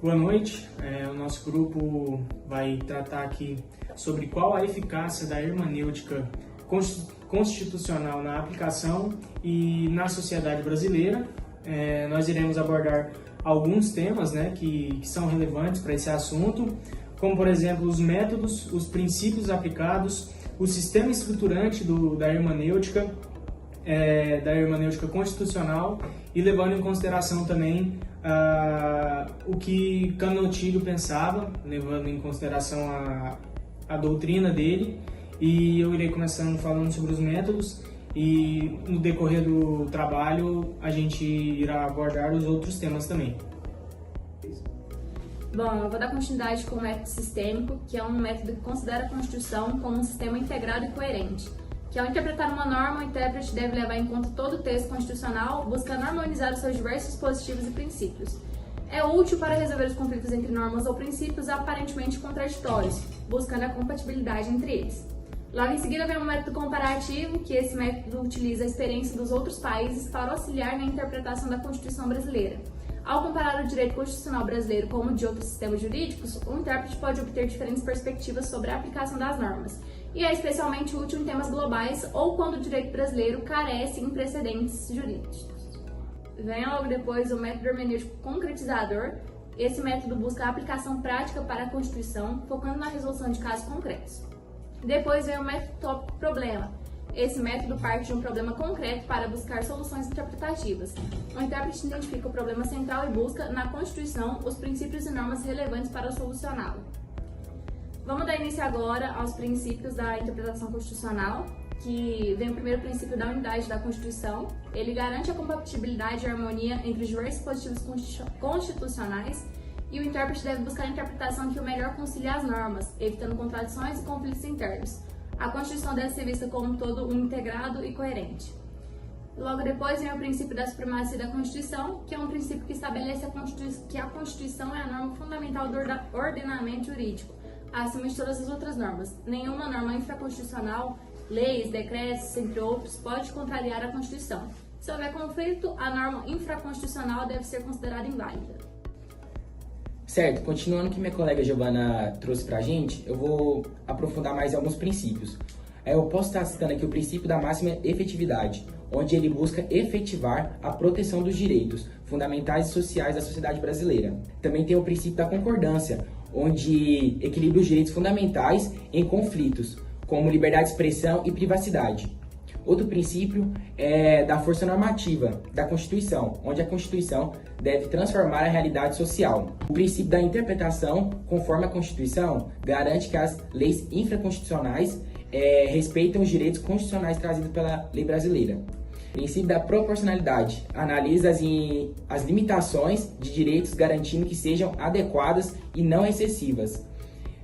Boa noite. O nosso grupo vai tratar aqui sobre qual a eficácia da hermenêutica constitucional na aplicação e na sociedade brasileira. Nós iremos abordar alguns temas, que são relevantes para esse assunto, como, por exemplo, os métodos, os princípios aplicados, o sistema estruturante da hermenêutica constitucional e levando em consideração também o que Canotilho pensava, levando em consideração a doutrina dele. E eu irei começando falando sobre os métodos e no decorrer do trabalho a gente irá abordar os outros temas também. Bom, eu vou dar continuidade com o método sistêmico, que é um método que considera a Constituição como um sistema integrado e coerente, que ao interpretar uma norma, o intérprete deve levar em conta todo o texto constitucional, buscando harmonizar os seus diversos dispositivos e princípios. É útil para resolver os conflitos entre normas ou princípios aparentemente contraditórios, buscando a compatibilidade entre eles. Logo em seguida vem o método comparativo, que esse método utiliza a experiência dos outros países para auxiliar na interpretação da Constituição brasileira. Ao comparar o direito constitucional brasileiro com o de outros sistemas jurídicos, o intérprete pode obter diferentes perspectivas sobre a aplicação das normas, e é especialmente útil em temas globais ou quando o direito brasileiro carece em precedentes jurídicos. Vem logo depois o método hermenêutico concretizador. Esse método busca a aplicação prática para a Constituição, focando na resolução de casos concretos. Depois vem o método tópico-problema. Esse método parte de um problema concreto para buscar soluções interpretativas. O intérprete identifica o problema central e busca, na Constituição, os princípios e normas relevantes para solucioná-lo. Vamos dar início agora aos princípios da interpretação constitucional, que vem o primeiro princípio da unidade da Constituição. Ele garante a compatibilidade e harmonia entre os diversos dispositivos constitucionais e o intérprete deve buscar a interpretação que o melhor concilie as normas, evitando contradições e conflitos internos. A Constituição deve ser vista como um todo integrado e coerente. Logo depois vem o princípio da supremacia da Constituição, que é um princípio que estabelece que a Constituição é a norma fundamental do ordenamento jurídico, acima de todas as outras normas. Nenhuma norma infraconstitucional, leis, decretos, entre outros, pode contrariar a Constituição. Se houver conflito, a norma infraconstitucional deve ser considerada inválida. Certo, continuando o que minha colega Giovana trouxe pra gente, eu vou aprofundar mais em alguns princípios. Eu posso estar citando aqui o princípio da máxima efetividade, onde ele busca efetivar a proteção dos direitos fundamentais e sociais da sociedade brasileira. Também tem o princípio da concordância, onde equilibra os direitos fundamentais em conflitos, como liberdade de expressão e privacidade. Outro princípio é da força normativa da Constituição, onde a Constituição deve transformar a realidade social. O princípio da interpretação conforme a Constituição garante que as leis infraconstitucionais respeitam os direitos constitucionais trazidos pela lei brasileira. O princípio da proporcionalidade analisa as limitações de direitos, garantindo que sejam adequadas e não excessivas.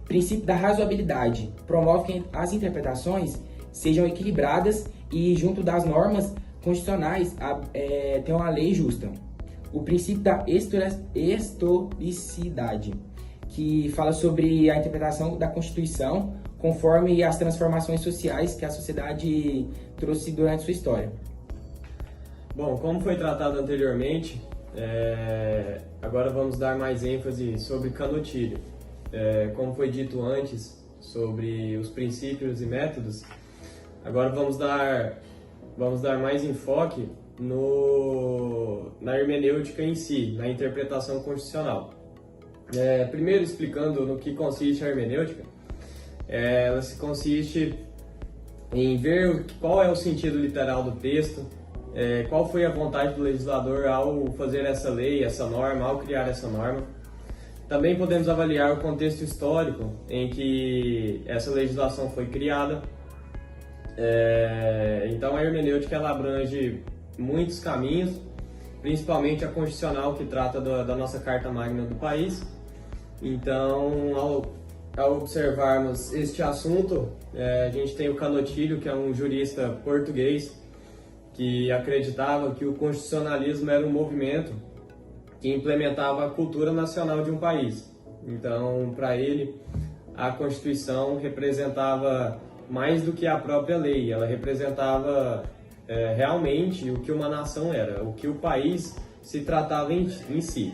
O princípio da razoabilidade promove que as interpretações sejam equilibradas e, junto das normas constitucionais, tenham uma lei justa. O princípio da historicidade, que fala sobre a interpretação da Constituição conforme as transformações sociais que a sociedade trouxe durante sua história. Bom, como foi tratado anteriormente, agora vamos dar mais ênfase sobre Canotilho. Como foi dito antes sobre os princípios e métodos, agora vamos dar mais enfoque na hermenêutica em si, na interpretação constitucional. Primeiro explicando no que consiste a hermenêutica, ela se consiste em ver qual é o sentido literal do texto, qual foi a vontade do legislador ao fazer essa lei, essa norma, ao criar essa norma. Também podemos avaliar o contexto histórico em que essa legislação foi criada. Então a hermenêutica ela abrange muitos caminhos, principalmente a constitucional, que trata da nossa Carta Magna do país. Então, ao observarmos este assunto, a gente tem o Canotilho, que é um jurista português, que acreditava que o constitucionalismo era um movimento que implementava a cultura nacional de um país. Então, para ele, a Constituição representava mais do que a própria lei, ela representava realmente o que uma nação era, o que o país se tratava em si.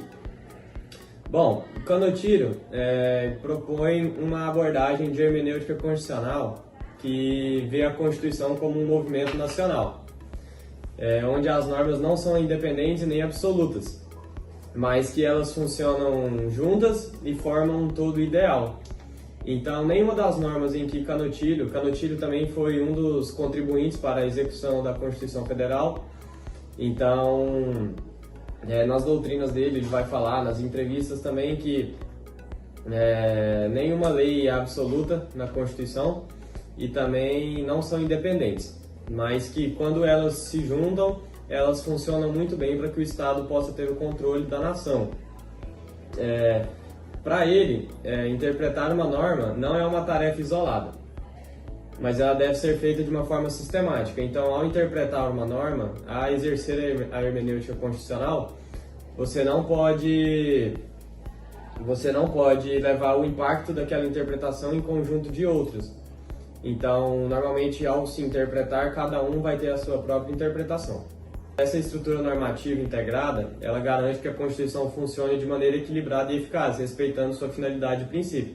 Bom, o Canottilho propõe uma abordagem de hermenêutica constitucional que vê a Constituição como um movimento nacional, onde as normas não são independentes nem absolutas, mas que elas funcionam juntas e formam um todo ideal. Então, nenhuma das normas em que Canottilho também foi um dos contribuintes para a execução da Constituição Federal. Então, nas doutrinas dele, ele vai falar nas entrevistas também que nenhuma lei é absoluta na Constituição e também não são independentes, mas que quando elas se juntam, elas funcionam muito bem para que o Estado possa ter o controle da nação. Para ele, interpretar uma norma não é uma tarefa isolada, mas ela deve ser feita de uma forma sistemática. Então, ao interpretar uma norma, a exercer a hermenêutica constitucional, você não pode levar o impacto daquela interpretação em conjunto de outras. Então, normalmente, ao se interpretar, cada um vai ter a sua própria interpretação. Essa estrutura normativa integrada, ela garante que a Constituição funcione de maneira equilibrada e eficaz, respeitando sua finalidade e princípio.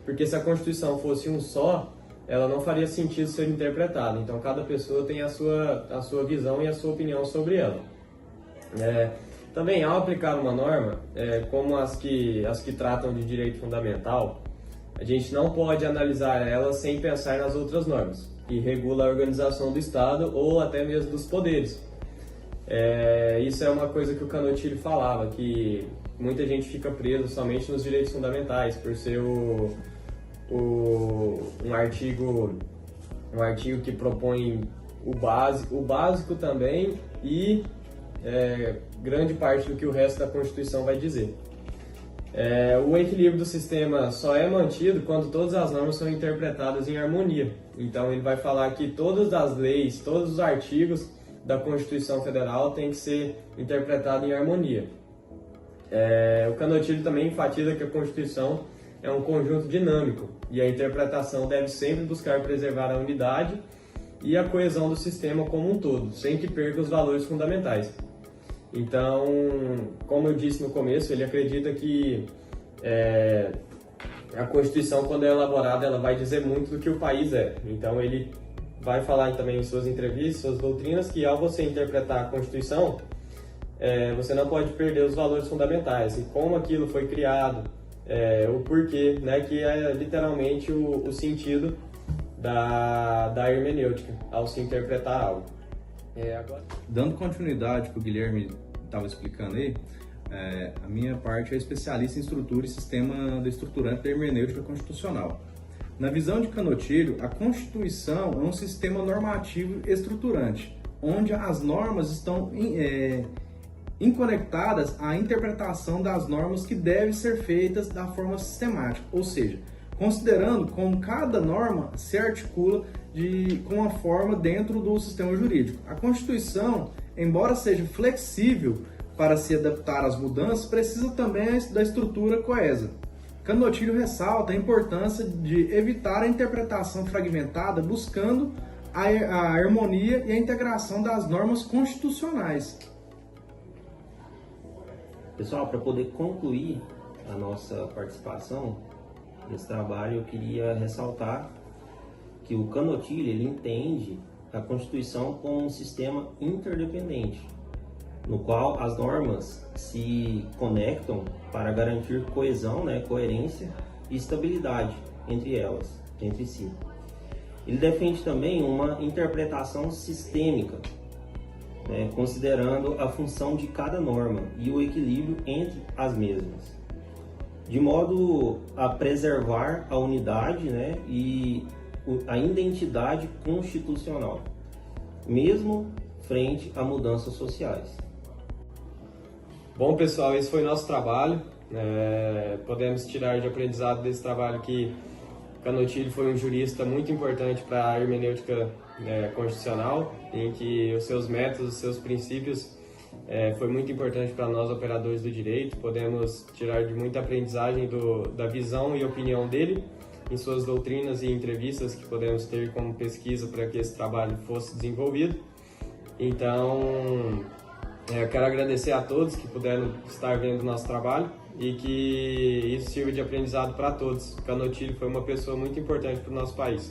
Porque se a Constituição fosse um só, ela não faria sentido ser interpretada. Então, cada pessoa tem a sua visão e a sua opinião sobre ela. Também, ao aplicar uma norma, como as que tratam de direito fundamental, a gente não pode analisar ela sem pensar nas outras normas, que regulam a organização do Estado ou até mesmo dos poderes. Isso é uma coisa que o Canottilho falava, que muita gente fica preso somente nos direitos fundamentais, por ser um artigo que propõe o básico também e grande parte do que o resto da Constituição vai dizer. O equilíbrio do sistema só é mantido quando todas as normas são interpretadas em harmonia. Então ele vai falar que todas as leis, todos os artigos da Constituição Federal têm que ser interpretados em harmonia. O Canottilho também enfatiza que a Constituição é um conjunto dinâmico e a interpretação deve sempre buscar preservar a unidade e a coesão do sistema como um todo, sem que perca os valores fundamentais. Então, como eu disse no começo, ele acredita que a Constituição, quando é elaborada, ela vai dizer muito do que o país é. Então, ele vai falar também em suas entrevistas, suas doutrinas, que ao você interpretar a Constituição, você não pode perder os valores fundamentais, e como aquilo foi criado, o porquê, né, que é literalmente o sentido da hermenêutica, ao se interpretar algo. Agora... Dando continuidade que o Guilherme estava explicando aí, a minha parte é especialista em estrutura e sistema estruturante da hermenêutica constitucional. Na visão de Canottilho, a Constituição é um sistema normativo estruturante, onde as normas estão inconectadas à interpretação das normas que devem ser feitas da forma sistemática, ou seja, considerando como cada norma se articula com uma forma dentro do sistema jurídico. A Constituição, embora seja flexível para se adaptar às mudanças, precisa também da estrutura coesa. Canottilho ressalta a importância de evitar a interpretação fragmentada, buscando a harmonia e a integração das normas constitucionais. Pessoal, para poder concluir a nossa participação nesse trabalho, eu queria ressaltar que o Canottilho ele entende a Constituição como um sistema interdependente, no qual as normas se conectam para garantir coesão, coerência e estabilidade entre elas, entre si. Ele defende também uma interpretação sistêmica, considerando a função de cada norma e o equilíbrio entre as mesmas, de modo a preservar a unidade e a identidade constitucional, mesmo frente a mudanças sociais. Bom, pessoal, esse foi o nosso trabalho. Podemos tirar de aprendizado desse trabalho que Canottilho foi um jurista muito importante para a hermenêutica constitucional, em que os seus métodos, os seus princípios foi muito importante para nós, operadores do direito. Podemos tirar de muita aprendizagem da visão e opinião dele em suas doutrinas e entrevistas que podemos ter como pesquisa para que esse trabalho fosse desenvolvido. Então, Eu quero agradecer a todos que puderam estar vendo o nosso trabalho e que isso sirva de aprendizado para todos. O Canotilho foi uma pessoa muito importante para o nosso país.